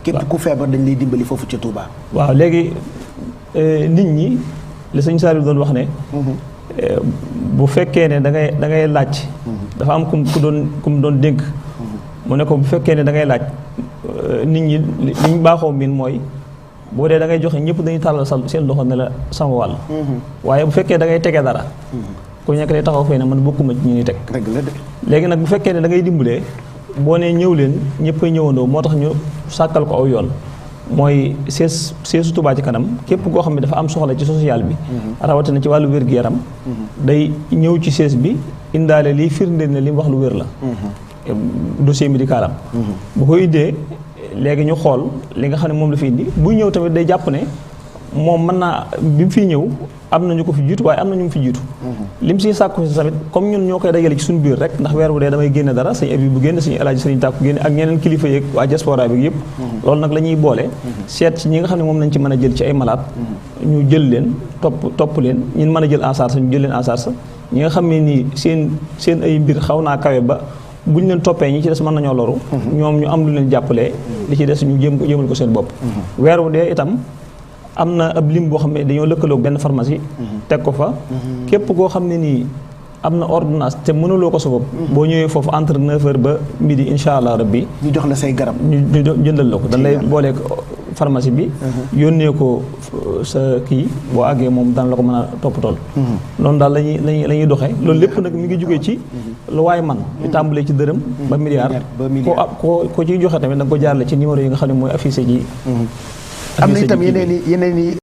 képp ku feebar dañ lay dimbali foofu ca Touba. waaw léegi nit ñi li sëñ Saliou doon wax ne. bu fekkee ne da ngay laaj. dafa am ku mu doon dénk. mu ne ko bu fekkee ne da ngay laaj nit ñi li ñu baaxoo miin mooy boo dee da ngay joxe ñëpp dañuy tàllal seen loxo ne la sama wàll. waaye bu fekkee da ngay tege dara. ku nekk day taxaw fay ne man bokkuma ci ñu ni teg. léegi nag bu fekkee ne da ngay dimbalee boo nee ñëw leen ñëpp a ñëwandoo moo tax ñu sàkkal ko aw yoon. mooy seesu Touba ci kanam képp koo xam ne dafa am soxla ci social bi. rawatina ci wàllu wér-gu-yaram. day ñëw ci sees bi indaale liy firndeel ne li mu wax lu wér la. dossier médical am. bu ko indee léegi ñu xool li nga xam ne moom la fi indi buy ñëw tamit day jàpp ne moom mën naa bi mu fiy ñëw am na ñu ko fi jiitu waaye am na ñu mu fi jiitu. lim siy sàkku si tamit comme ñun ñoo koy dajale ci suñu biir rek ndax weer bu dee damay génne dara sëñ abi bu génne sëñ El Hadj sëñ Tàkku génne ak ñeneen kilifa yeeg waa diaspora bi yëpp. loolu nag la ñuy boole. seet ci ñi nga xam ne moom lañ ci mën a jël ci ay malade. ñu jël leen topp leen ñun mën a jël en charge ñu jël leen en charge ñi nga xam ne nii seen ay mbir xaw naa kawe ba. bu ñu leen toppee ñi ci des mën nañoo loru. ñoom ñu am lu leen jàppalee. li ci des ñu jéemal ko seen bopp. weer wu dee itam am na ab lim boo xam ne dañoo lëkkaloo benn pharmacie. teg ko fa. képp koo xam ne nii am na ordonnance te mënuloo ko sa bopp. boo ñëwee foofu entre 9h ba midi incha allah rabbi. ñu jox la say garab. ñu jëndal la ko dañ lay booleeg pharmacie bi. yónnee ko sa kii boo àggee moom daan la ko mën a toppatool. noonu daal la ñuy doxee loolu lépp nag mi ngi jógee ci lu waay man ñu tàmbalee ci dërëm ba milliard ko ciy joxe tamit da nga ko jaarale ci numéro yi nga xam ne mooy affiché ji. am na itam yeneen i